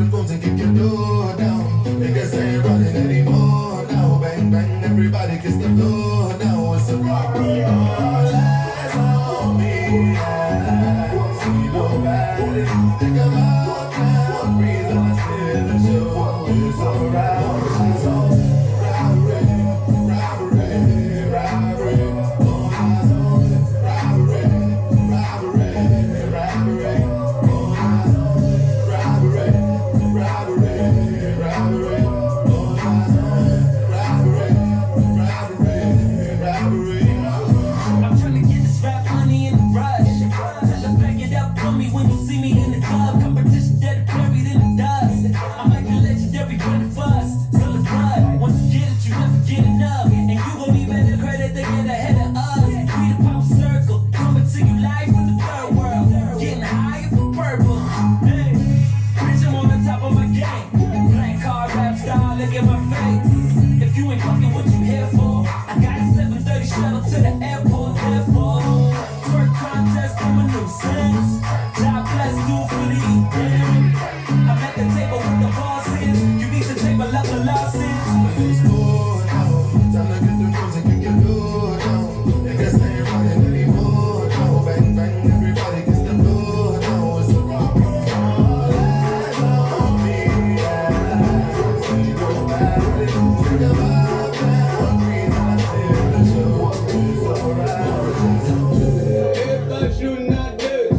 the phones and kick your door down. Niggas ain't running anymore now. Bang, bang, everybody kiss the floor now. It's a rock, all eyes on me. I see nobody. Think about now, freezing, I still the show. It's alright. It's all robbery, robbery, all eyes on me. Robbery, robbery, robbery, all eyes on me. Robbery, robbery, robbery, all eyes on me. Robbery, robbery, robbery. I'm trying to get this rap money in the rush. Tell them back it up for me when you see me in the club. Competition dead buried in the dust. I'm like the legendary Brandon Fuss. Still a blood. Once you get it, you never get enough. And you gon' need better credit to get ahead of us. We the pop circle. Coming to you live from the third world. Getting higher for purple. Hey, bitch, I'm on the top of my game. Black car rap style, look at my face. If you ain't fucking what you here for, I got a 7:30 shuttle to the airport. Therefore, twerk contest, I'm a nuisance. God bless you for the evening. I'm at the table with the bosses. You need to table up the losses. It's more now. Time to get the phones and kick your door down. Niggas ain't running anymore now. Bang, bang, everybody kiss the floor now. It's a rock, all eyes on me. I see nobody. Think about now, freezing, I still the show. It's alright. Everybody shooting out there.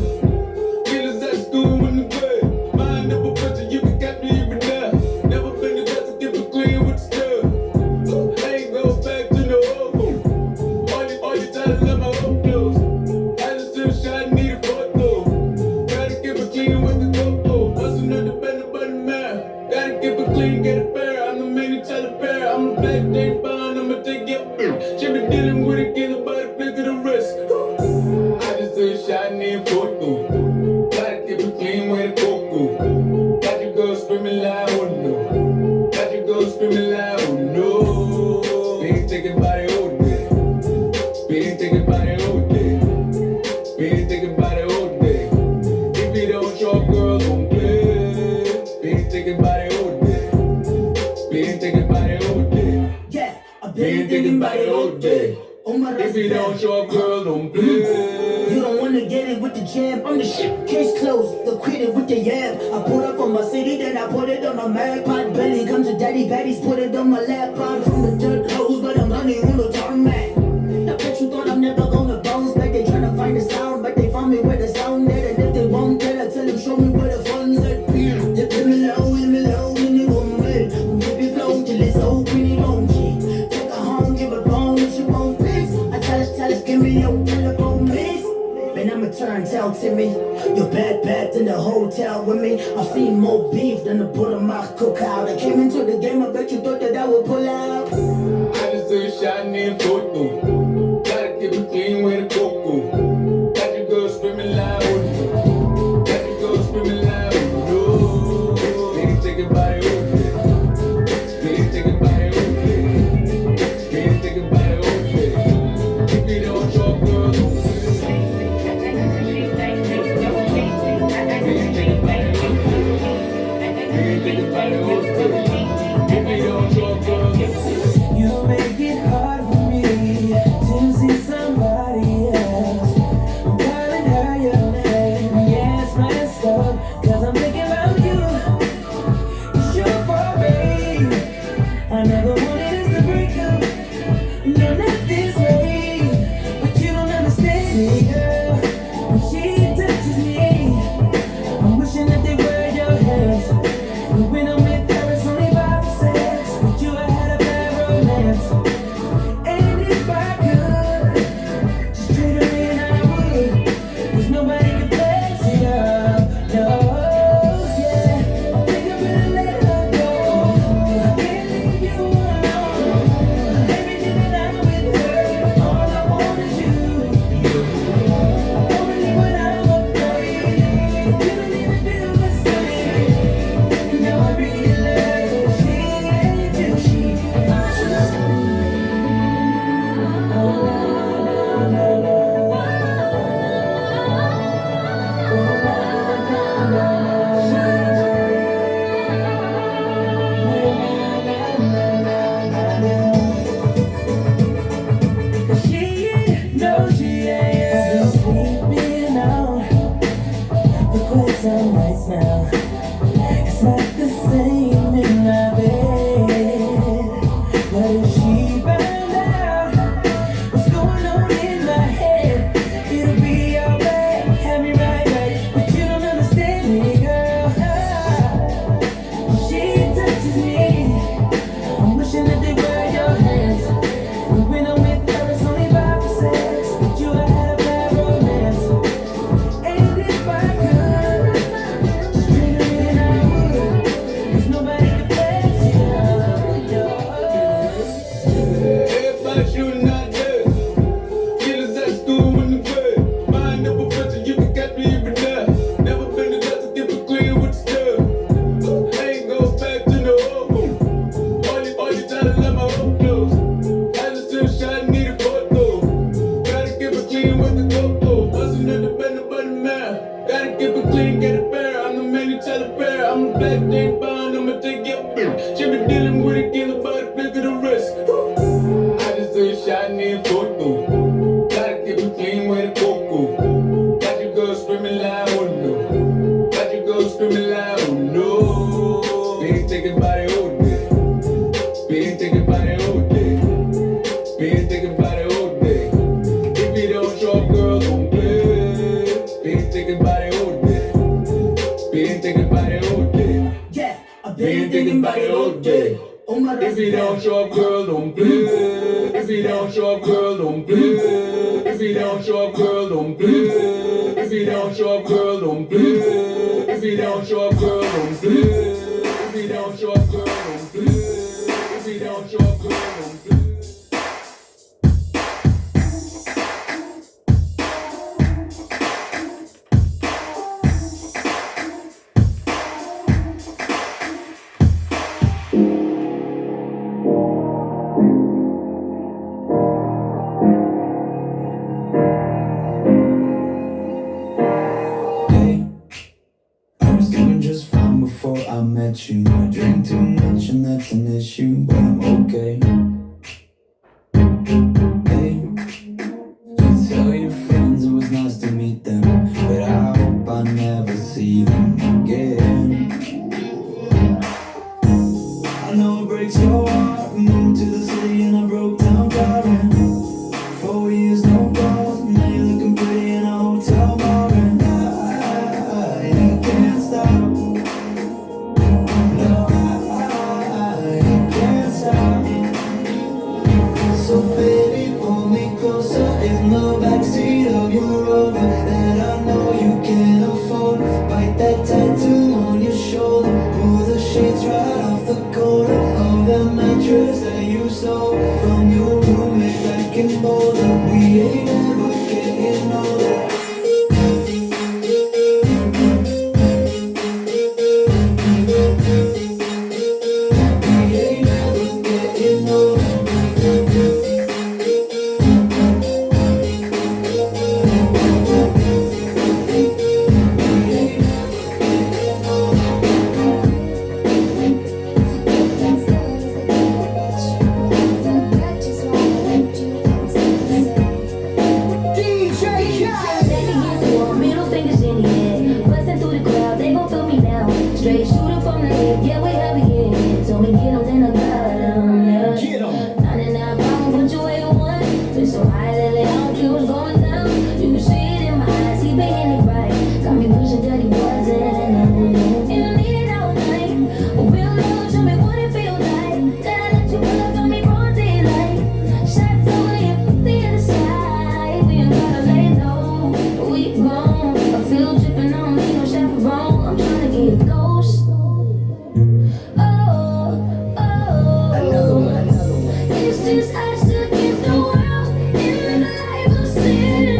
Killers at school in the grave. Mind up a picture, you can catch me every day. Never been the best to keep it clean with the stuff. I ain't go back to no old. All you trying to let my own clothes. I just took a shot, need a photo. Gotta keep it clean with the cocoa. Wasn't no dependent but the man. Gotta keep it clean, get it fair. I'm the man who tell a pair. I'm the black James Bond, I'ma take your she be dealing with a killer by the flick of the wrist. I just took a shot, need a photo. Gotta keep it clean with a cocoa. Got your girl screaming loud, oh no. Got your girl screaming loud, oh no. Being taken by the old day. Being taken by the old day. Being taken by the old day. If you don't show up, girl, don't play. Being taken by the old day. Being taken by the old day. Yeah, I've Being taken by the old day. Oh my If you don't show up, girl, don't play. You don't wanna get it with the jam. I'm the shit. Case closed. The quit with the yam. I put up on my city, then I put it on a map. Pot belly comes to daddy baddies, put it on my lap. I'm from the dirt clothes, but I'm running on the tarmac. I bet you thought I'm never gonna bounce back. They tryna find the sound, but they found me where the sound at. And if they won't get it, tell them show me where the fun's at. You give me low, and you gon' win. Keep it flow till it's so pretty long. Take her home, give her bone if she won't fix. I tell her, give me your telephone, miss. Man, I'ma turn, tell Timmy. You're bad in the hotel with me. I've seen more beef than the Budamach cookout. I came into the game, I bet you thought that I would pull out. I just took a shot, need a photo. Gotta keep it clean with a cocoa. Got your girl screaming loud, oh no. Got your girl screaming loud, oh no. Being taken by the old day. Being taken by the old day. Being taken by the old day. If you don't show up, girl, don't play. Being taken by the old day. Being taken by the old day. If you don't show up, girl, don't play. You make it hard for me to see somebody else. I'm calling her your name. Yeah, it's messed up, 'cause I'm thinking about you. It's your fault, babe. I never wanted us to break up. No, not this way. But you don't understand me, girl. When she touches me, I'm wishing that they were your hands. And when I'm with her, it's only about sex. But you had a bad I'ma take your bitch. She been dealing with it, get about a flick of the wrist. I just took a shot and then photo. Gotta keep it clean with a cocoa. Got your girl screaming loud, oh no. Got your girl screaming loud, oh no. Been thinking about it all day. Been thinking about it all day. Been thinking about it all day. If you don't show up, girl, don't play. Been thinking about it all day. Been thinking about it all day. Yeah, I've Been thinking about it all day. If you don't show up, girl, don't play. If you don't show up, girl, don't play. If you don't show up, girl, don't play. If you don't show up, girl, don't play. If you don't show up, girl, don't play. If you don't show up, girl, don't play. If you don't show up, girl, don't play. Hey, I was doing just fine before I met you. I drink too much and that's an issue, but I'm okay. Hey, you tell your friends it was nice to meet them, but I hope I never see them again. I know it breaks your heart. We moved to the city and I broke down crying. 4 years, no calls, now you're looking pretty in a hotel bar, and I can't stop. No, I can't stop. So baby, pull me closer in the backseat of your Rover that I know you can't afford. Bite that tattoo on your shoulder, pull the sheets right off the corner of the mattress that you stole from your roommate back in Boulder. We ain't ever getting older. We ain't ever getting older. Middle fingers in the air, busting through the crowd, they gon' feel me now. Straight shooter from the hip, yeah, we heavy, yeah. Told me get 'em, then I got 'em, yeah. Get 'em. 99 problems, put you where you want. Been so high lately, I don't care what's going down. You can see it in my eyes, he been hitting it right. Got me wishing that he wasn't. And I need it all night. A real love, show me what it feel like. That I let you pull up on me broad daylight. Shots over here, the other side. We ain't gotta lay low, we grown. I feel dripping on me, no chaperone. I'm tryna get a ghost. It's just us against the world in the life of sin.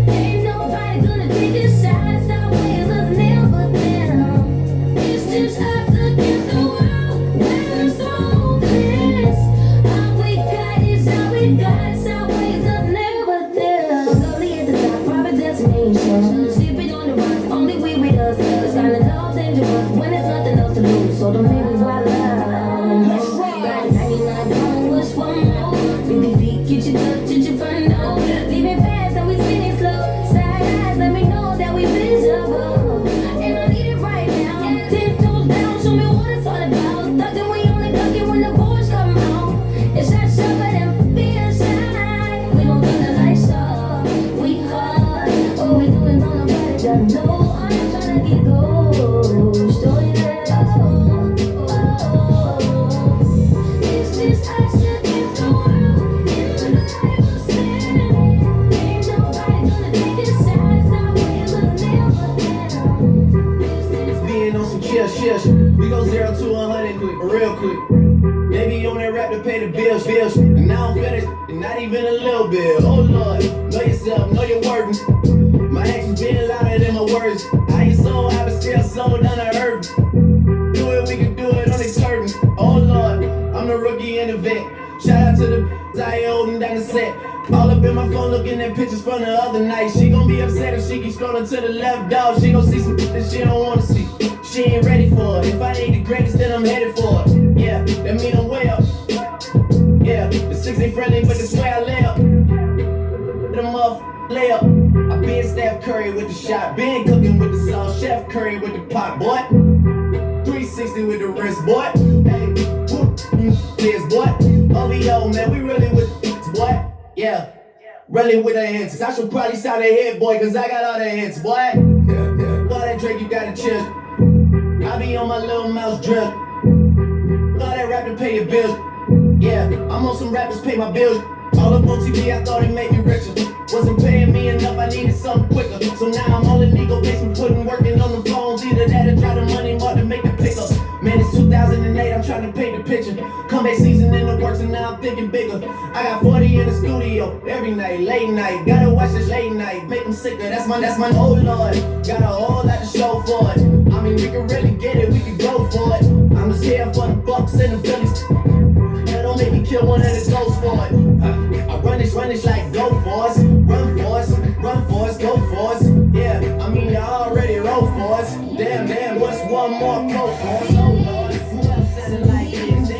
Ain't nobody gonna take a shot, stop ways us never them. It's just us against the world, we're so hopeless. All we got is all we got, stop ways us never them. Slowly at the top, private destination. Sleeping on the rocks, only we with us. It's kinda love dangerous when there's nothing else to lose, so don't make me wild out. Got 99 dollars for more. 50 feet, get you touch, get you front door. Leaving fast and we spinning slow. Side eyes, let me know that we visible. And I need it right now. 10 toes down, show me what it's all about. Thuggin', we only duckin' when the boys come out. It's not shoving and be inside. We gon' turn the lights off. We hard. What we doing on the body that know. I'm tryna get ghost. Oh yeah. It's just us against the world in the life of sin. Ain't nobody gonna take a shot, stop ways us never them. Being on some chill. We go 0 to 100 quick, real quick. Baby on that rap to pay the bills. And now I'm finished, and not even a little bit. Oh Lord, know yourself, know your worth. My actions being louder than my words. How you so high, but still so down to earth. Do it, we can do it on the curtain. Oh Lord, I'm the rookie and the vet. Shout out to the I holding down the set. All up in my phone looking at pictures from the other night. She gon' be upset if she keep scrolling to the left, dog. She gon' see some that she don't wanna see. She ain't ready for it. If I ain't the greatest, then I'm got, boy. 360 with the wrist, boy. Hey, whoop, this, boy. OVO, man, we really with boy. Yeah, really with the hits. I should probably sound a hit, boy, cause I got all the hits, boy. All that Drake, you gotta chill. I be on my little mouse drip. All that rap to pay your bills. Yeah, I'm on some rappers pay my bills. All up on TV, I thought it made me richer. Wasn't paying me enough, I needed something quicker. So now I'm all in Nico basement, working on the phones. Either that or try the money mark to make the pickup. Man, it's 2008, I'm trying to paint the picture. Comeback season in the works and now I'm thinking bigger. I got 40 in the studio, every night, late night. Gotta watch this late night, make them sicker. That's my oh lord. Got a whole lot to show for it. I mean, we can really get it, we can go for it. I'm just here for the bucks and the billies. Man, don't make me kill one of the ghosts for it. I run this like go for us. Run for us, go for us. Yeah, I mean, you already roll for us. Damn, what's one more pro for us? Oh Lord, who else said it like this?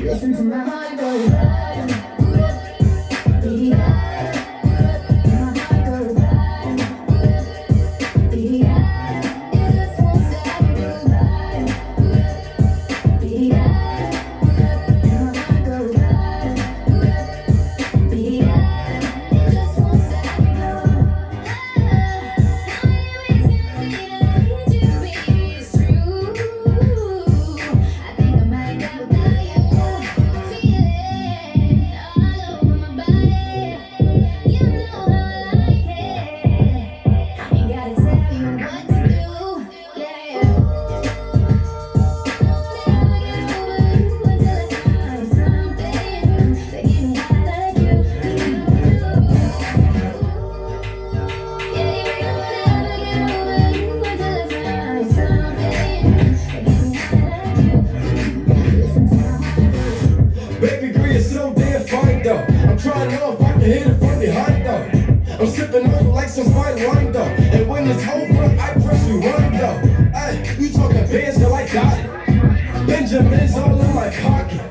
Listen to my heart go right. My heart go right. It just won't stop me go right. My heart go right. It just won't stop me go. It's true. I think I might die without you. Feeling all over my body. You know how I like it. Ain't gotta tell you what to do. Yeah. Never get over you until I find something that get me high like you. Yeah, never get over you until I find something that get me high like you. Listen to my heart. Baby girl, you're so damn fine though. I'm trying to know if I can hit it from behind though. I'm sipping on you like some fine wine though. And when it's over, I press rewind though. Ay, you talking bands, girl, I got it. Benjamin's all in my pocket.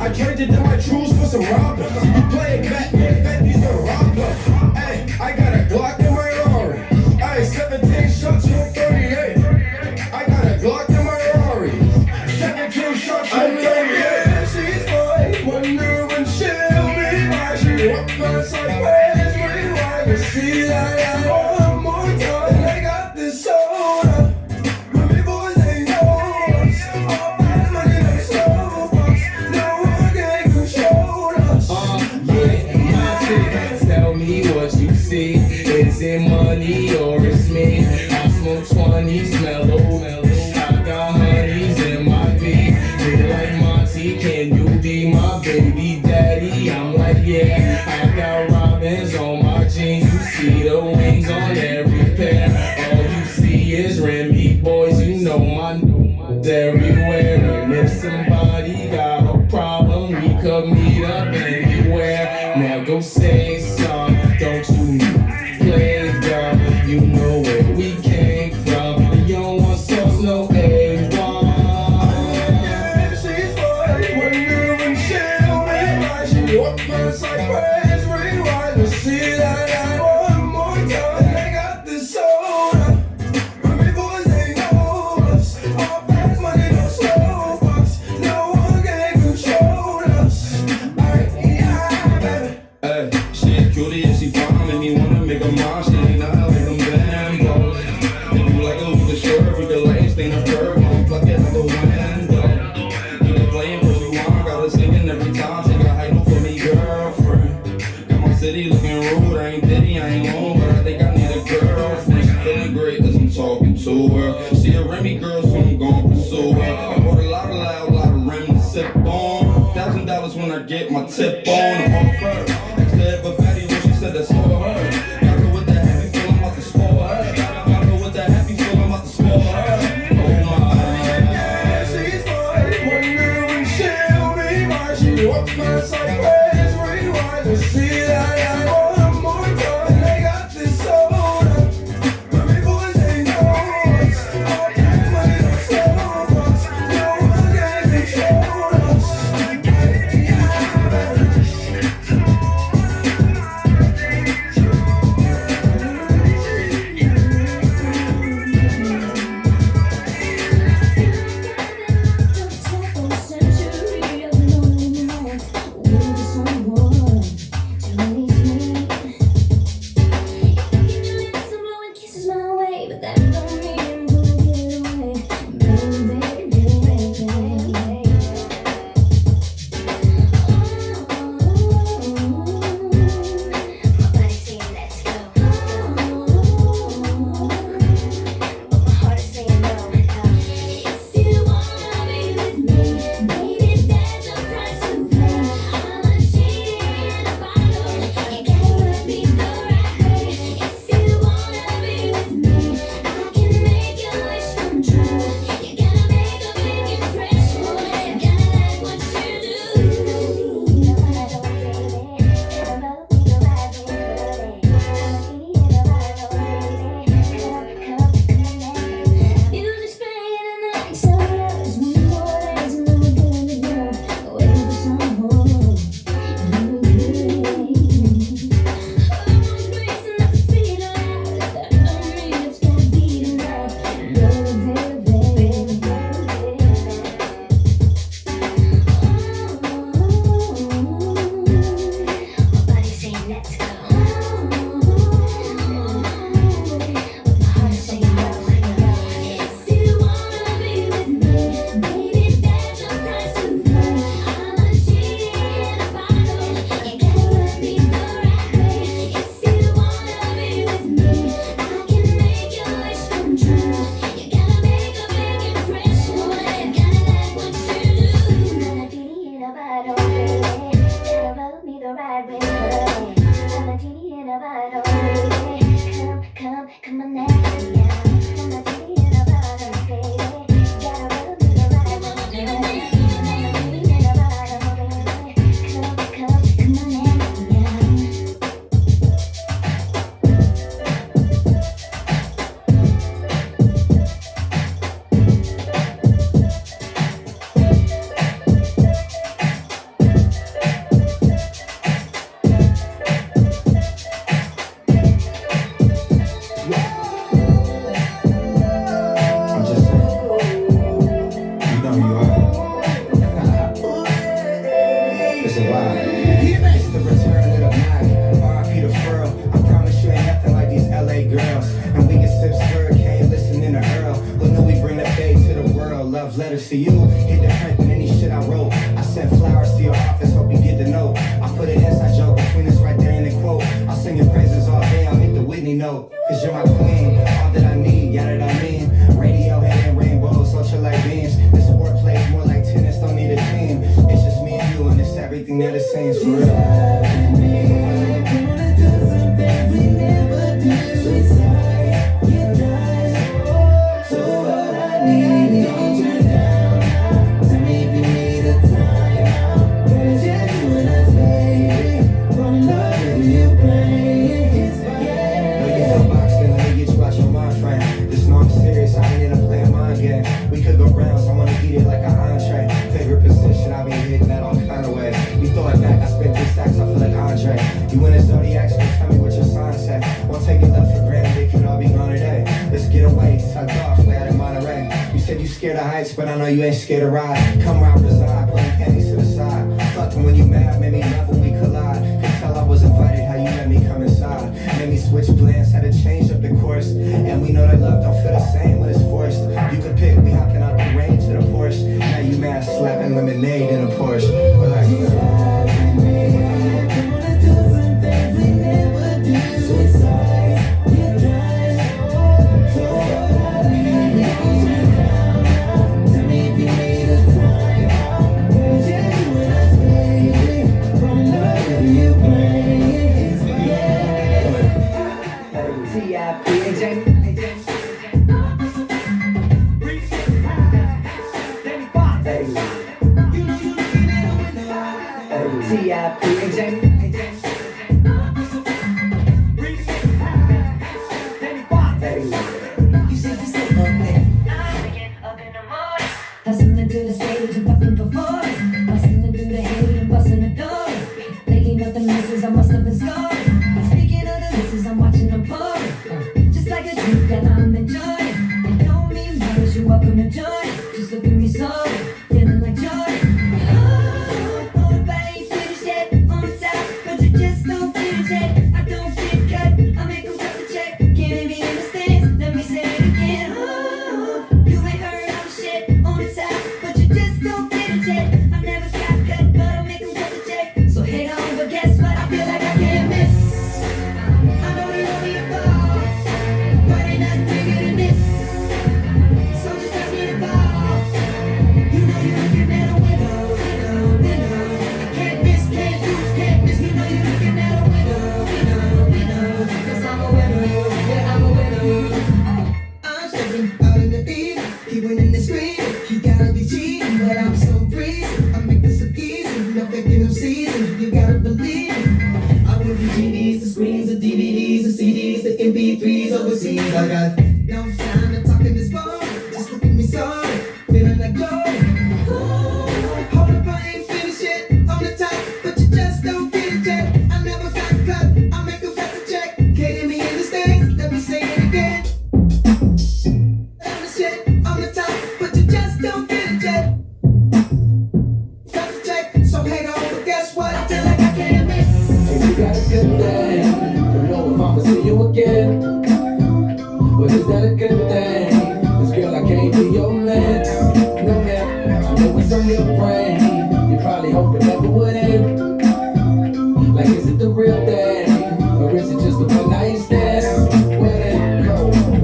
I traded in my trues for some robbers. You playing Batman, Fenty's the robber. Ay, I got a Glock in my Rari. Ay, 17 shots from 38. I got a Glock in my Rari. 17 shots from 38. She's mine. Wonder when she'll be mine. She walked by sideways, rewind and see that one more time. I got this soda. Many boys ain't yours. All that money they stole us. No one can control us. Yeah, but that don't mean I'm gonna get away. Baby. My body's saying let's go. But my heart is saying no. If you wanna be with me, baby, there's a price to pay. I'm a genie in a bottle. You gotta rub me the right way. If you wanna be with me, I can make your wish come true. You gotta make a big impression. You gotta like what you do. Music's playing and the lights are out. There's one more dance and then we're good to go. Waiting for some more. Heart's racing at the speed of light. That don't mean it's gotta be tonight. My body's saying let's go. But my heart is saying no. If you wanna be with me, baby, there's a price to pay. I'm a genie in a bottle. You gotta rub me the right way. If you wanna be with me, I can make your wish come true. You gotta make a big impression. You gotta like what you do. I'm a genie in a bottle, baby. Gotta rub me the right way. I'm a genie in a bottle, baby. Come on now. I'm a genie in a bottle, baby. Gotta rub me the right way. I'm a genie in a bottle, baby. Come on now. I'm just saying, you know who you are. It's a vibe. It's the return of the Mac. R.I.P. the Furl. I promise you ain't nothing like these LA girls. And we can sip hurricane, listening to Earl. Who knew we bring the fade to the world? Love letters to you. Hit different than any shit I wrote. I sent flowers to your office, hope you get the note. I put an inside joke between us right there in the quote. I'll sing your praises all day, I'll hit the Whitney note. Cause you're my queen, all that I need, yeah that I mean. Radiohead and rainbows, ultralight beams. This sport plays more like tennis, don't need a team. It's just me and you and it's everything that it seems for real. Know you feel boxed in, let me get you out your mind frame. Just know I'm serious, I ain't in a playing mind game. We could go rounds, I wanna eat it like an entree. Favorite position, I be hitting that all kind of ways. You throw it back, I spit 3 stacks, I feel like Andre. You in a zodiac, so tell me what your sign say. Won't take it love for granted, it can all be gone today. Let's get away, tucked off, way out in Monterey. You said you scared of heights, but I know you ain't scared of ride. Come round, reside, put your panties to the side. Fucking when you mad, made me laugh when we collide. Could tell I was invited, how you let me come inside. Made me switch plans, had to change up the course. And we know that love don't feel the same when it's forced. You could pick, we hopping out the range to the Porsche. Now you mad, slapping lemonade in a Porsche. But like, T.I.P. and Jamie. T.I.P. and Jamie. You said you said up in the morning. Hustling to the stage and fucking performing. Hustling through the hate and busting the door. Thinking of the misses, I must have been scoring. Speaking of the misses, I'm watching them pouring. Just like a drink that I'm enjoying. It don't mean much, you're welcome to join. Just look at me so, feeling like Jordan. Oh, babe, finish that on top. No time to talk in this phone. Just look at me so. Feeling like gold. Hold up, I ain't finished yet. On the top, but you just don't get it yet. I never got cut. I make a cut to check. Can't hear me in the stands. Let me say it again. On the shit, on the top, but you just don't get it yet. Cut to check, so hate on, but guess what? I feel like I can't miss. If you got a good day, you know if I'ma see you again. But is that a good thing? 'Cause girl, I can't be your man. No man, I know it's on your brain. You probably hope it never would end. Like, is it the real thing? Or is it just a one night stand? Well then, go,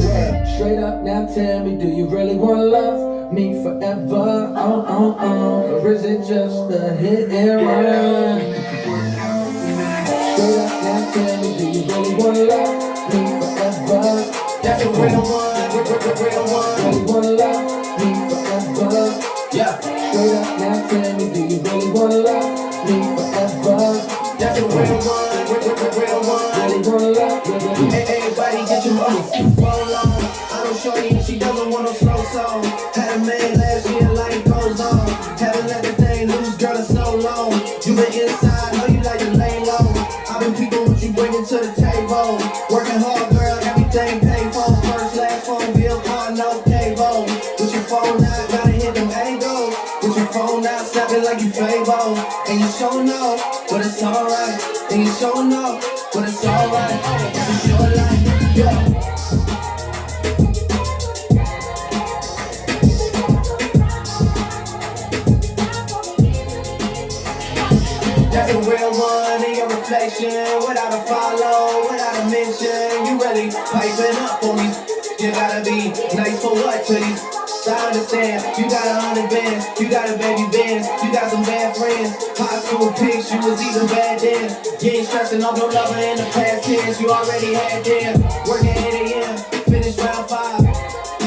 what? Straight up now tell me, do you really wanna love me forever? Or is it just a hit and run? Straight up now tell me, do you really wanna love me forever? That's a real one, real one. Really wanna love me forever? Yeah, Straight up now tell me, do you really wanna love me forever? that's a real one, real one. Really wanna love me? Hey, everybody get your money, roll on. I don't show you, she doesn't want no slow song. Had a man last year, life goes on. Haven't let the thing loose, girl, it's so long. You been inside, know you like to lay low. I've been peeping what you bringing to the table. Working hard, girl, everything paid for. First, last phone bill, car, no cable. With your phone out, gotta hit them angles. With your phone out, snapping like you Fable. And you showing off, but it's alright. And you showing off, but it's alright. It's a short life, yeah. That's a real one in your reflection. Without a follow, without a mention. You really piping up on me. You gotta be nice for what to these. I understand, you got 100 bands, you got a baby bands, you got some bad friends. High school pics, you was even bad then. You ain't stressing off no lover in the past tense, you already had them. Working 8 a.m., finish round 5.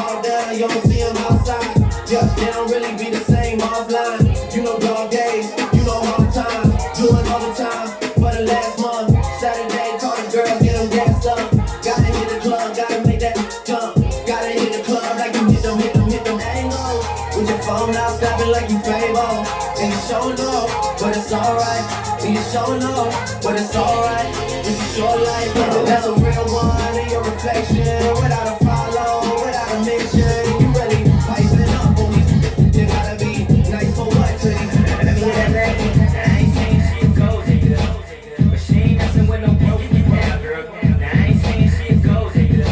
All done, you don't see them outside. Yeah, they don't really be the same offline. You know dog days, you know all the time. Doing all the time for the last month. Saturday, call the girls, get them gassed up. Gotta hit the club, gotta make that jump. Gotta hit the club like you hit them angles. With your phone out, snapping like you Fable. And you showing off, but it's alright. And you showing off, but it's alright. It's a short life, that's a real one in your reflection. Without a follow, without a mention. You really piping up on me. You gotta be nice for what to these. Let me hear that name. I ain't saying she a gold digger, but she ain't messing with no broke now, girl. Now I ain't saying she a gold digger,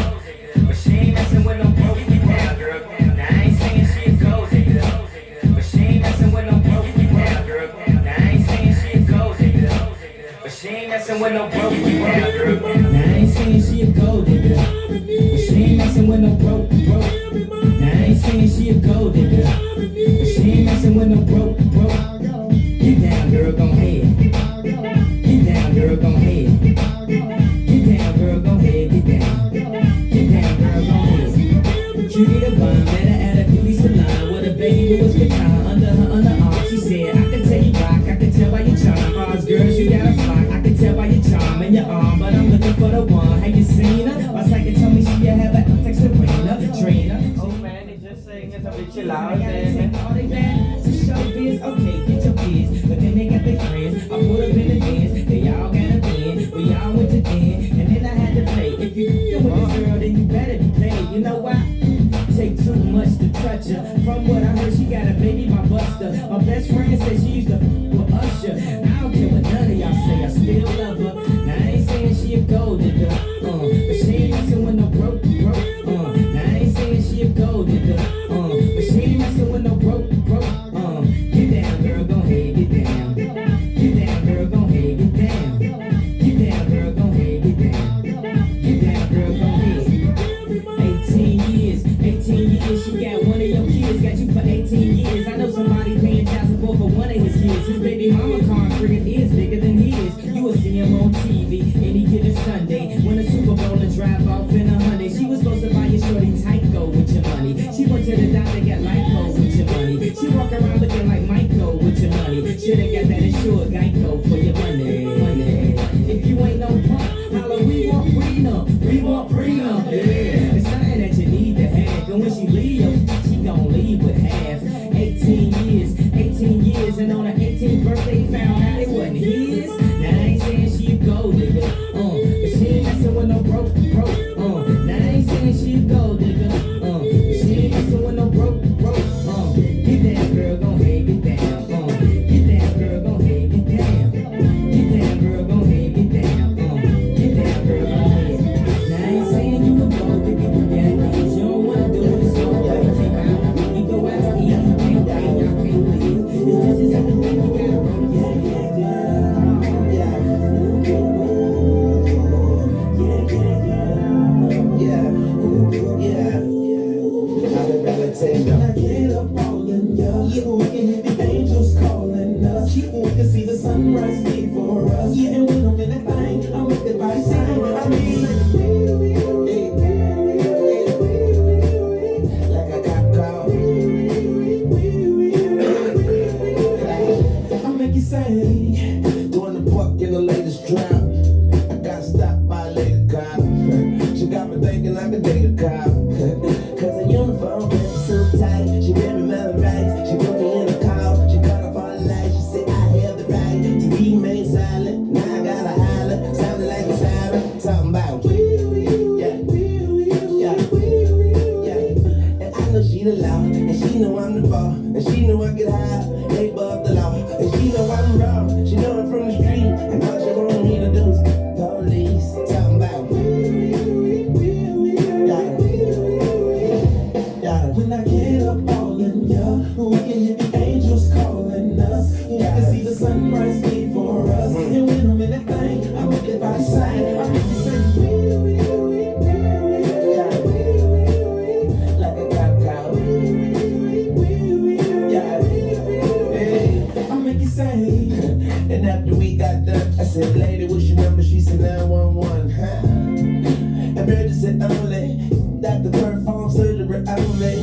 but she ain't messing with no broke now, girl. Now I ain't saying she a gold digger, but she ain't messing with no broke now, girl. Now I ain't saying she a gold digger, but she ain't messing with no broke now, girl. Now I ain't saying she a gold digger, but she ain't messing with no broke. Now I ain't saying she a gold digger, but she ain't messing with no broke. Get down, girl, gon' head. Get down, girl, gon' head. Get down, girl, gon' head. Get down. Get down, girl, gon' head. Cutie the bomb, met her at a beauty salon with a baby Louis Vuitton under her underarm. She said, I can tell you rock, I can tell by your charm. Ours girls, you got a flock, I can tell by your charm and your arm. But I'm looking for the one. Have you seen her? My psychic told me she have a like Serena, Trina. Oh man, they just saying it's a bit chill out there. All they bad to show biz, okay, get your biz. But then they got their friends. I put up in the dance, they all got a bin. We all went to den, and then I had to play. If you f***ing with this girl, then you better be paid. You know why? Take too much to touch her. From what I heard, she got a baby by Buster. My best friend said she used to f*** with Usher. I don't care what none of y'all say, I still love her. Now I ain't saying she a gold digger, but she ain't messing with no broke. Now I ain't saying she a gold digger, but she ain't messing with no broke. Get down, girl, gon' head, get down. Get down, girl, gon' head, get down. Get down, girl, gon' head, get down. Get down, girl, gon' head. 18 years, she got one of your kids, got you for 18 years. I know somebody paying child support for one of his kids. His baby mama concrete. saying When I get up all in ya, we can hear the angels calling us. We can see the sunrise before us. And when I'm in that thing, I'm with the by sign. I mean, like I got caught. I'll make you say, Doing the buck in the latest drop. I got stopped by a lady cop. She got me thinking I could date a cop. Cause the uniform kept so tight. She read me my rights. She put me in a car. She cut off all the lights. She said I have the right to remain silent. Now I gotta holler. Sounded like a siren. Talking about and I know she the law, and she know I'm the ball, and she know I get high, they above the law, and she know I'm raw, she know I'm from the street, and all she want me to do is police, talking about when I get up all in ya, we can hear the angels calling us. We can see the sunrise before us. And when I'm in that thing, I make it by sight. I make you say, like a cop cow. I make you say. And after we got done, I said, lady, what's your number? She said 911. Emergency only. Dr. Perform surgery only.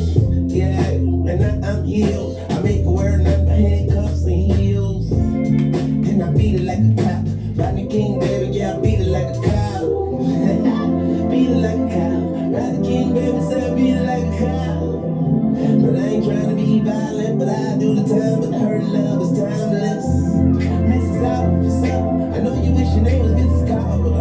Yeah, and I'm healed. I make her wear nothing but handcuffs and heels. And I beat it like a cop. Rodney King, baby, yeah, I beat it like a cow. Beat it like a cow. Rodney King, baby, said I beat it like a cow. But I ain't trying to be violent, but I do the time, but her love is timeless. Mrs. Officer, I know you wish your name was Mrs. Carter.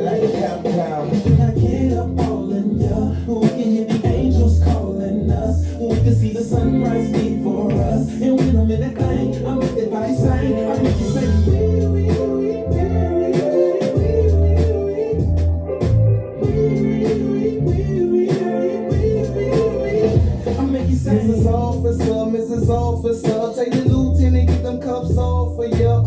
Like a cow cow. When I get up all in ya, we can hear the angels calling us. We can see the sunrise before us. And when I'm in that thing, I make it by sight. I make you say, I make you say, Mrs. Officer, take the lieutenant, get them cuffs off for ya.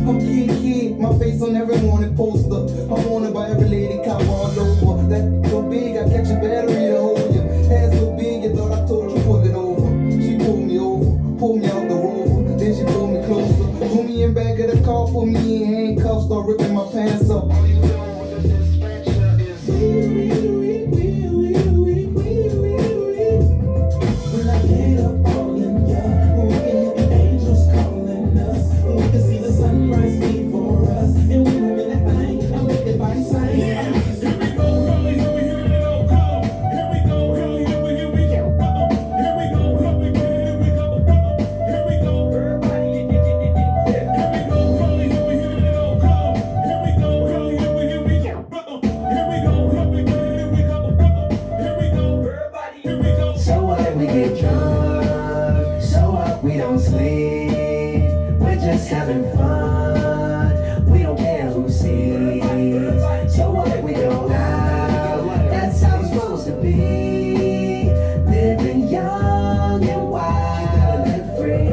I'm kid, my face on every morning poster. I'm wanted by every lady cop all over. That so big, I catch a battery to hold you. Hands so big, you thought I told you pull it over. She pulled me over, pulled me out the rover. Then she pulled me closer, threw me in back of the car, put me in handcuffs, start ripping my pants up. All you know with the dispatcher is when I get up all in ya, we can hear the angels calling us. We can see the sunrise before us. And when I'm in that thing, I make it by sight. Here we go, here we go, here we go, here we go, here we go, here we go, here we go, here we go, here we go, here we go, everybody, here we go, here we go, here we go, here we go, here we go, here we go, here we go, here we go, here we go, everybody, here we go. So what, we get drunk, so what, we don't sleep, we're just having fun, we don't care who sees, so what, we go out, that's how it's supposed to be, living young and wild and free.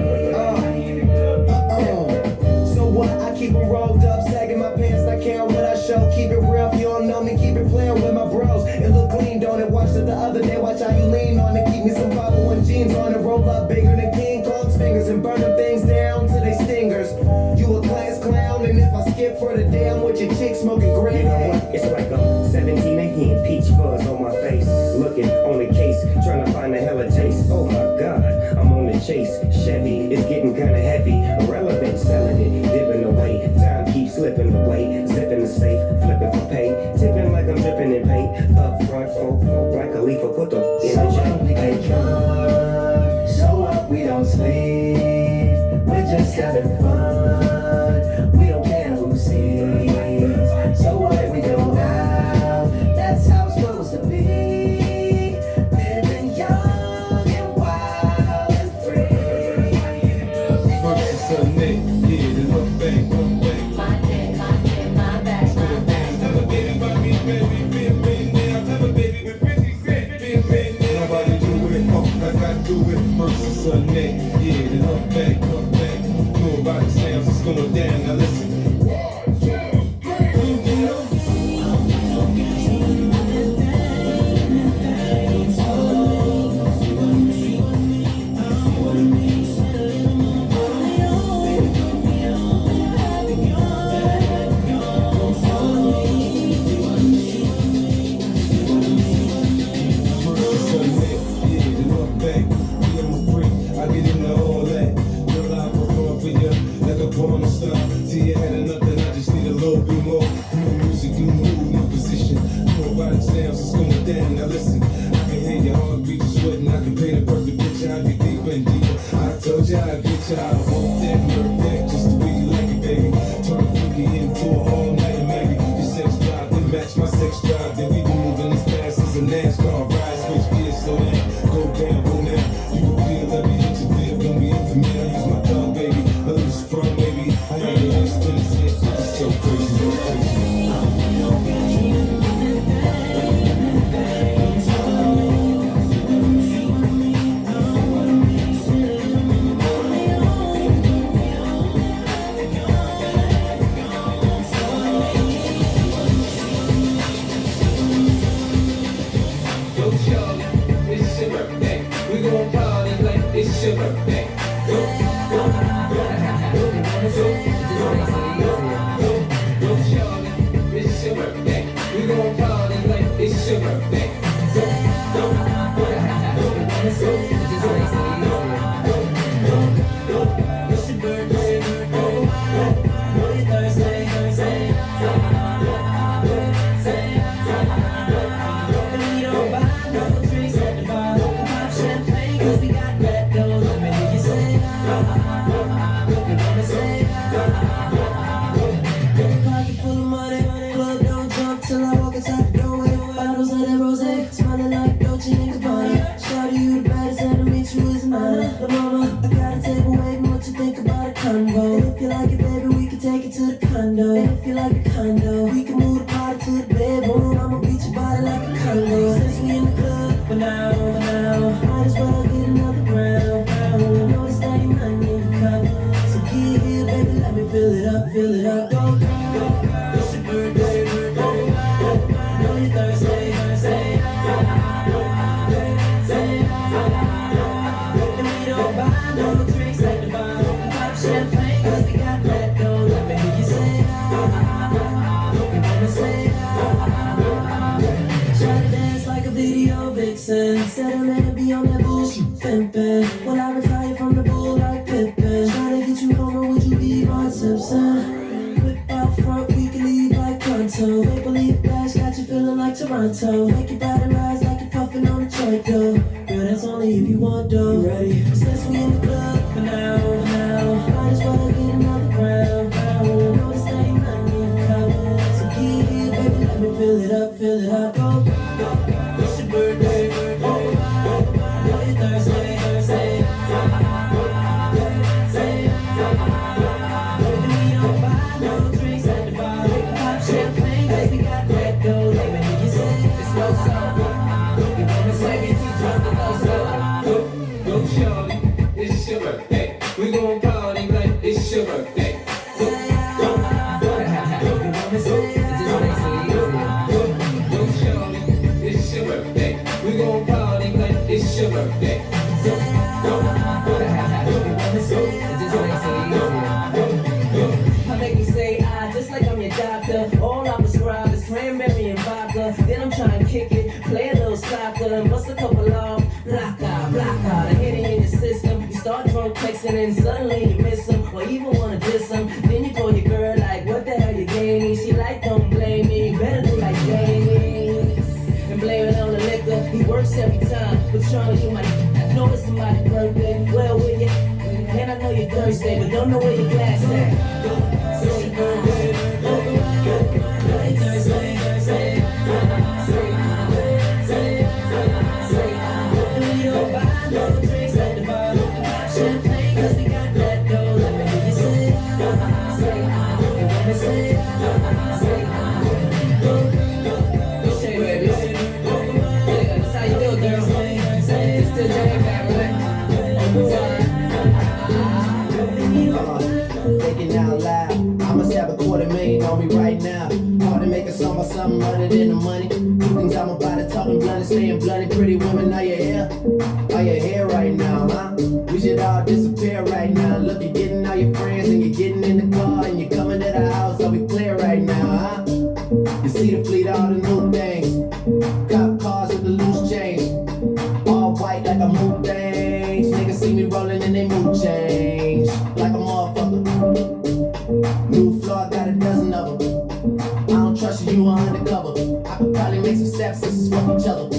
So what, I keep them rolled up, sagging my pants, not caring what I show, keep it real, if you don't know me, keep it playing with my bros, it look clean, don't it, watched it the other day, watch how you lean on it, keep me some 501 jeans on it, roll up bigger than King Kong's fingers, and burn them things down to they stingers, you a class clown, and if I skip for the day, I'm with your chick smoking green. You know what? It's like I'm 17 again, peach fuzz on my face, looking on the case, trying to find a hella taste. Oh my God, I'm on the chase. Chevy, it's getting kinda heavy, irrelevant, selling it, dipping away. Time keeps slipping away, zipping the safe, flipping for pay, tipping like I'm dripping in paint. Up front, folk, like a leaf, put the in the So we get drunk, so what, we don't sleep, we're just having fun, we don't care who sees, so what, we go out, that's how it's supposed to be, living young and wild and free. Versus Sunday, yeah, the look back, look back. My neck, my back, my back. Never getting by me, baby, be a millionaire. Never baby with 50 cents, be a millionaire. Nobody do it, like I do it. Versus Sunday, yeah, the look back, look back. Know about the sounds, it's going down. Now listen. of town, so it's going down. Now listen, I can hear your heartbeat sweating. I can paint a perfect picture. I'll get deeper and deeper. I told you I'd get you. I want that, work that, just the way you like it, baby. Turn a freaky into a all-nighter, maybe. Your sex drive, then match my sex drive. Then we be moving as fast as a NASCAR ride. Switch gears, slow down, go down, go now. You can feel every inch of it when we intimate. I use my tongue, baby, a little sprung, baby. I have the instant, it's so crazy, so crazy. Go Charlie, it's your birthday. We gon' party like it's your birthday. Go, go, go, go Charlie, it's your birthday. We gon' party like it's your birthday. Go, go, It's your birthday, Thursday. And we don't buy no drinks at the bar. Pop champagne 'cause we got that dough. Let me hear you say, you wanna say, pocket full of money, club don't jump till I walk inside the doorway. Bottles of that rosé, smiling like Dolce & Gabbana. Shout you the baddest, and to meet you is an honor. But mama, I got a table waiting. What you think about a convo? And if you like it, baby, we can take it to the condo. And if you like a condo, we can move the party to the bedroom. I'ma beat your body like a condo. Since we in the club, but now, might as well get another round. I know it's that ain't nothing in the cup, so get here, baby, let me fill it up, go, go. It's your birthday, know your Thursday. And we don't buy no drinks at the bar. Pop champagne 'cause we got that dough. Let me hear you say, you wanna say, try to dance like a video vixen. Said I'm gonna be on that bullshit pimpin'. Well, I retire from the bull like Pippin. Try to get you home, or would you be Mark Simpson? Whip out front, we can leave like pronto. Maple leaf flash got you feeling like Toronto. Make your body rise like you're puffin' on a joint though. Girl, that's only if you want though. You ready? Since we in the club for now, might as well get another round. Know this ain't nothing in the cup, so get here, baby, let me fill it up, go, go. It's your birthday, know your Thursday. And we don't buy no drinks at the bar. Pop champagne 'cause we got that dough. Let me hear you say, it's no sound. You wanna say me too drunk to know so. go Charlie, it's your birthday. We gon' party like it's your birthday. Go, go, go, Charlie, it's your birthday. We gon' party like it's your birthday. Go, go, I make you say I just like I'm your doctor. All I prescribe is cranberry and vodka. Then I'm trying to kick it, play a little soccer, and bust a couple off. Blocka, the hitting in your system. You start drunk texting and suddenly you miss them, or even wanna diss them. Then you call your girl like, what the hell you gaining? She like, don't blame me, better do like Jamie. And blame it on the liquor, he works every time. But Charlie, you might know it's somebody's birthday. Well, will you? And I know you're thirsty, but don't know where your glass at. So your birthday, Thursday. And we don't buy no drinks at the bar. Pop champagne 'cause we got that dough. Let me hear you say, you wanna say, say, baby. That's how you do it, girl. It's still Jay back, Thinking out loud, I must have $250,000 on me right now. Hard to make a song about something other than the money. Things I'm about to talking blunt, staying blunt. Pretty women, are you here? Are you here right now, huh? We should all disappear right now. Look, you're getting all your friends and you're getting in the car and you're coming to the house. Are we clear right now, huh? You see the fleet, all the new things. Cop cars with the loose change. All white like a moon things. Niggas see me rolling and they mood change. Like a motherfucker. New floor, got a dozen of them. I don't trust you, you are undercover. I could probably make some stepsisters for each other.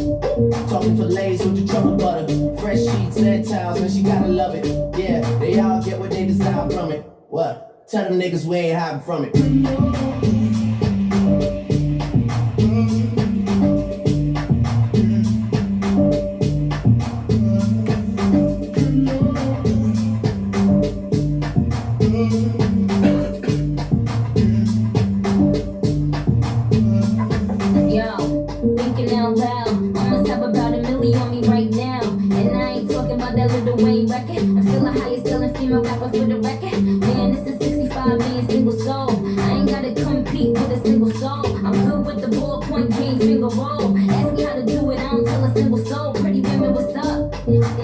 Talking fillets with the truffle butter. Fresh sheets and towels, and she gotta love it. Yeah, they all get what they desire from it. What? Tell them niggas we ain't hiding from it. Female rapper for the record. Man, this is 65 being single soul. I ain't gotta compete with a single soul. I'm good with the ballpoint game, finger roll. Ask me how to do it, I don't tell a single soul. Pretty women, what's up?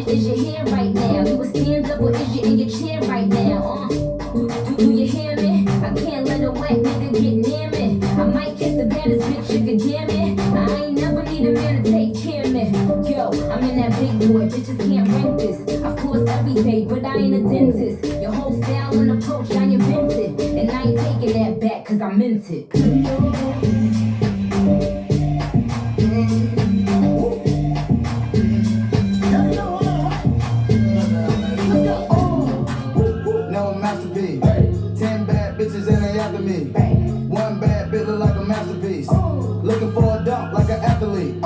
Is your hair right now? You a stand up or is you in your chair right now? Do you hear me? I can't let a wet nigga get near me. I might kiss the baddest bitch, you could damn it. I ain't never need a man to take care of me. Yo, I'm in that big boy, bitches can't rent this. I floss every day, but I ain't a dentist. Your whole style and approach, I invented. And I ain't taking that back, cause I meant it. No masterpiece. 10 bad bitches and they after me. One bad bitch look like a masterpiece. Looking for a dunk like an athlete.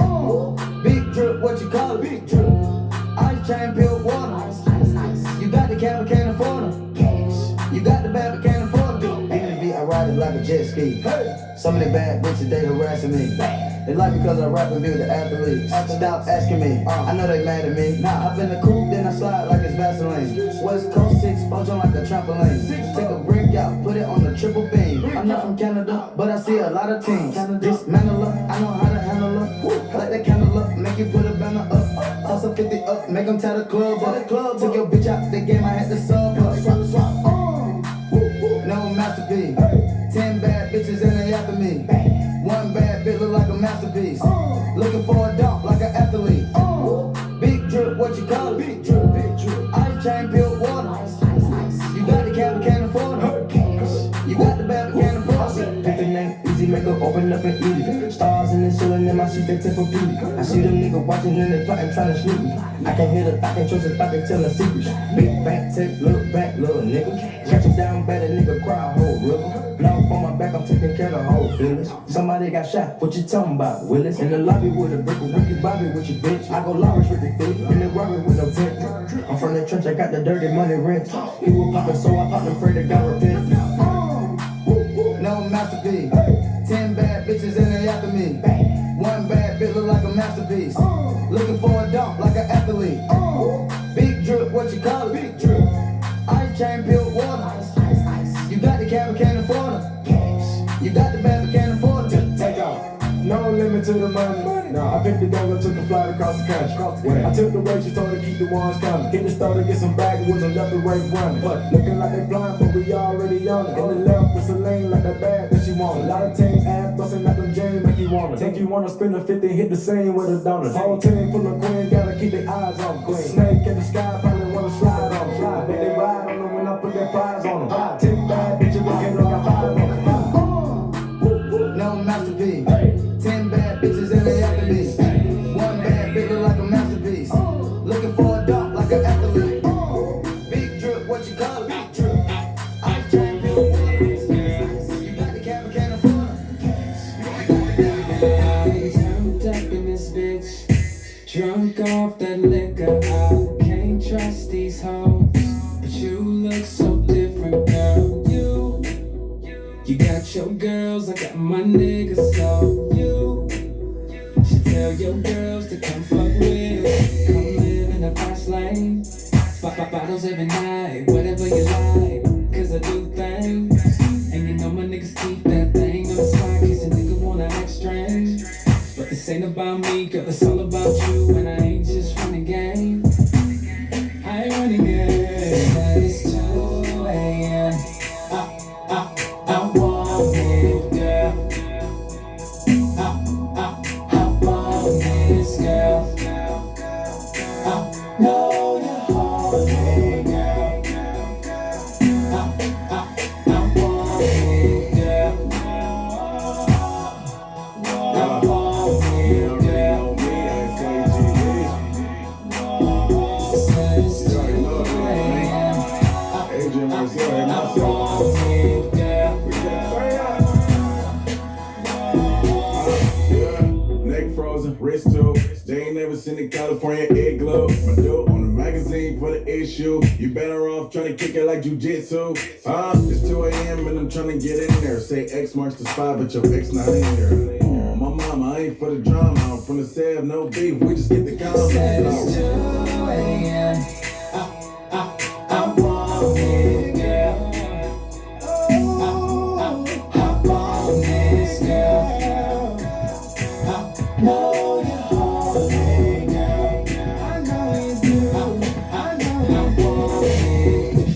Big drip, what you call it? Big drip. Ice chain, pure water. You got the cab, but can't afford them. You got the bad, but can't afford them. Ain't the beat, I ride it like a jet ski. Some of the bad bitches, they harassing me. They like me cause I rap and be with the athletes. Stop asking me, I know they mad at me. Hop in the coupe, then I slide like it's Vaseline. West Coast 6, punch on like a trampoline. Take a brick out, put it on the triple beam. I'm not from Canada, but I see a lot of teams. Dismantle her, I know how to handle her. Light the candle up, make you put a banner up. Toss a 50 up, make them tie the club up. Took your bitch out the game, I had to sub her. No masterpiece. 10 bad bitches and they after me. One bad bitch look like a masterpiece. Looking for a dunk like an athlete. Big drip, what you call it? Big drip, big drip. Ice chain, pure water. You got the cab, but can't afford it. You got the bad, but can't afford it. Pick the name, easy, make her open up and eat it. Stars in the ceiling in my seat, they tip for beauty. I see them niggas watching and they plotting, trying to sneak me. I can hear the thought, can trust the thought, they telling secrets. Big back, take, look back, little nigga. Catch him down bad, a nigga cry a whole river. Now on my back, I'm taking care of the whole feelings. Somebody got shot, what you talking about, Willis? In the lobby with a brick, Ricky Bobby with your bitch. I go Lawrence with the Philly, in the robbery with no tent. I'm from the trench, I got the dirty money rent. He was poppin', so I popped him, afraid to God repent. No masterpiece. 10 bad bitches and they after me. One bad bitch look like a masterpiece. Looking for a dunk like an athlete. Big drip, what you call it? Big drip. Ice chain, pure water. You got the cab, but can't afford them. You got the bad, but can't afford them. Take off. No limit to the money. Nah, I picked the gun, took a flight across the country. I took the way she told her to keep the ones coming. Hit the store to get some backwoods and left the way running. Looking like they blind, but we already on it. In the left with Celine like that bag that she want. A lot of teams ass busting like them James make you want it. Think you wanna spend a 50, hit the scene with a donut. Whole team full of queen, gotta keep their eyes on queen. Snake in the sky, probably wanna slide on them. Slide, make they ride on them when I put that prize on them. 10 bad bitches looking like I 5 on them. No masterpiece. 10 bad bitches and they after me. One bad bitch look like a masterpiece. Looking for a dunk like an athlete. Big drip, what you call it? Big drip. Ice chain, pure water. You got the cab, but can't afford it. I'm up in this bitch, drunk off that liquor. I can't trust these hoes, but you look so different, girl. You got your girls, I got my niggas, so you should tell your girls to come fuck with us. Come live in the fast lane, pop bottles every night, whatever you like, cause I do things. And you know my niggas keep that thing on the spot, cause a nigga wanna act strange. But this ain't about me, girl, it's all about you, and I ain't just running game. I ain't running game, but it's 2 a.m. I want it, girl. I want this, girl. I know you're horny, girl. I want it, girl. I want it, Bristol. They ain't never seen a California egg glow. My dope on the magazine for the issue. You better off trying to kick it like jujitsu. It's 2 a.m. and I'm trying to get in there. Say X marks the spot, but your X not in there. My mama, I ain't for the drama. I'm from the Save, no beef. We just get the Said it's comments. 2 a.m. I want it, girl. Hop on this, girl. I know you're holding, girl. I know you do. I want it.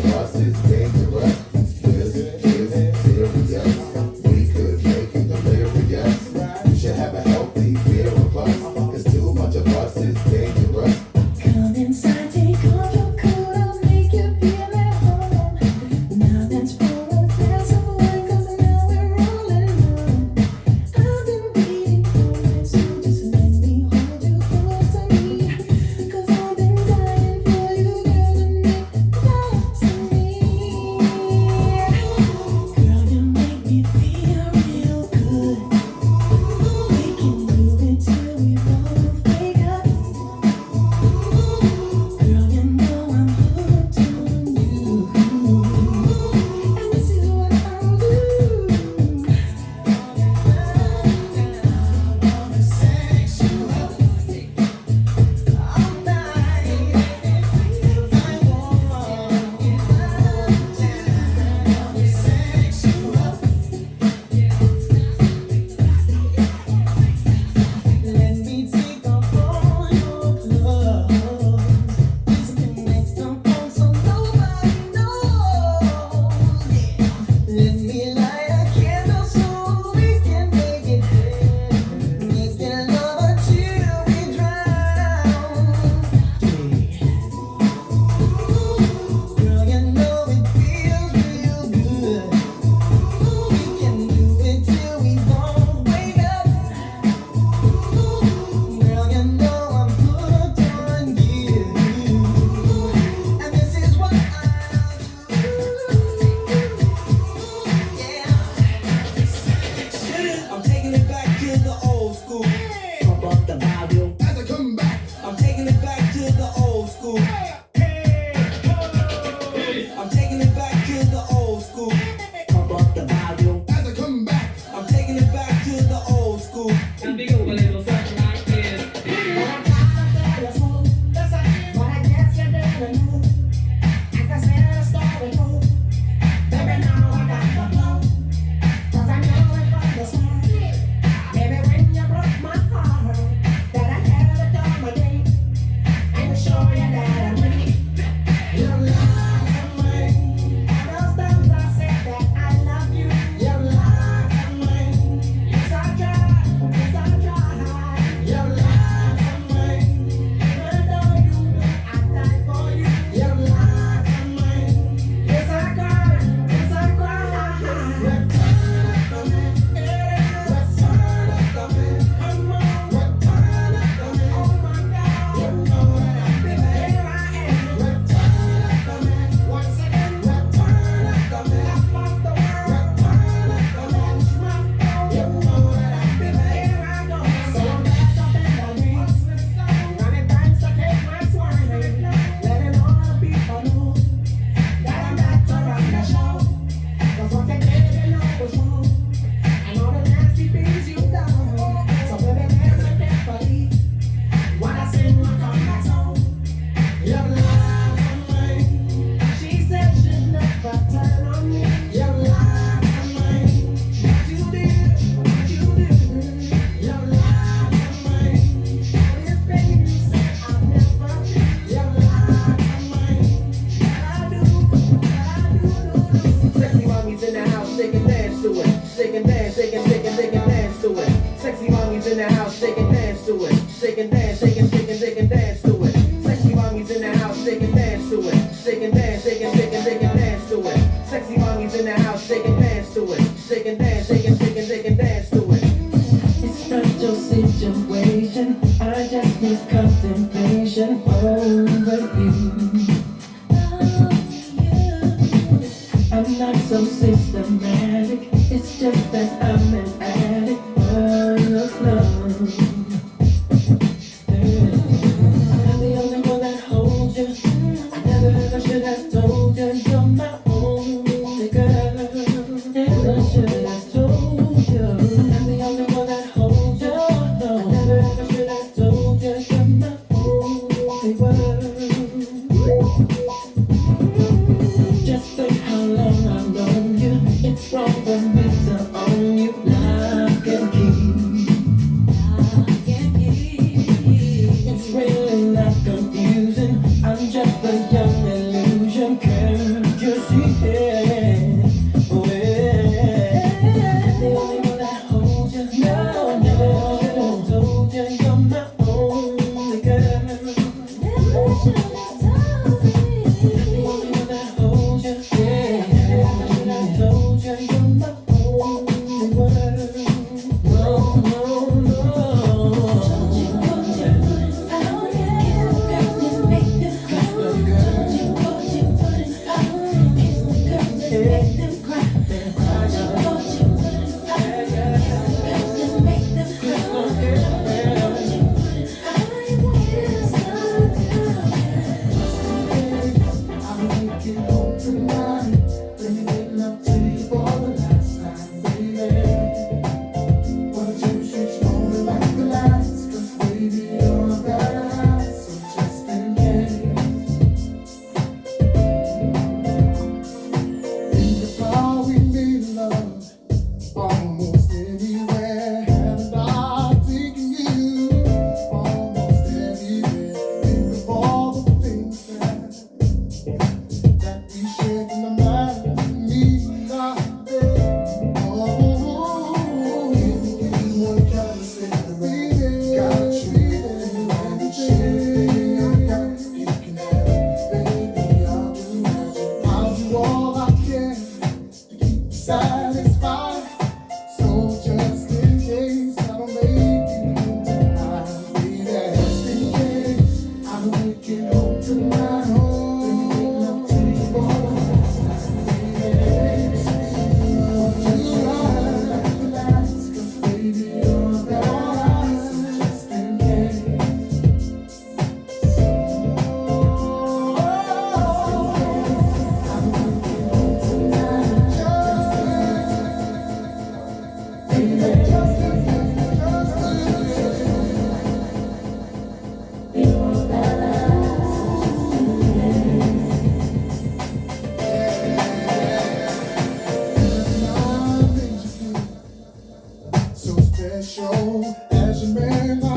of us is dangerous. This is serious. We could make you delirious. You should have a healthy fear of us, cause too much of us is dangerous. Come inside, take off your coat, I'll make you feel at home. Now that's for a glass of wine, cause now we're all alone. I've been waiting for it, so just let me hold you close to me. Cause I've been dying for you, girl, to make love to me. Girl, you make me feel real good. We can do it till we both wake up. Girl, you know I'm hooked on you. And this is what I'll do. I wanna sex you up all night. I wanna sex you up. Let me take off all your clothes. Disconnect them from so nobody knows. Let me light a candle so we can make it making love until we drown. Girl, you know it feels real good. We can do it till we both wake up. Girl, you know I'm hooked on you. And this is what I'll do. Yeah. I'm taking it back to the old school. Pump up the volume. As I come back, I'm taking it back to the old school. I'm taking it back to the old school. Pump up the volume. as I come back. I'm taking it back to the old school. And we go a little something like this. Sexy mommies in the house, shake and dance to it. Shake and dance, shake and shake and shake and dance to it. Sexy mommies in the house, shake and dance to it. Shake and dance, shake and shake and shake and dance to it. Sexy mommies in the house, shake and dance to it. Shake and dance, shake and shake and shake and dance to it. Sexy mommies in the house, shake and dance to it. Shake and dance, shake and shake and shake and dance to it. It's not your situation. I just need contemplation over you. I'm not so systematic. It's just that I'm an addict for your love. I'm the only one that holds you. I never ever should have told you you're my only girl. Never should have told you. I'm the only one that holds you. No, I never ever should have told you you're my only world. Just think how long I've known you. It's wrong for me to own you. Lock and key. It's really not confusing. I'm just a young illusion. Curtains satisfied. So just in case I don't make it home tonight, baby, just in case I don't make it home tonight, then you make love to the bone, baby. You lie, relax, 'cause baby you're right. So just in case. So special as a man.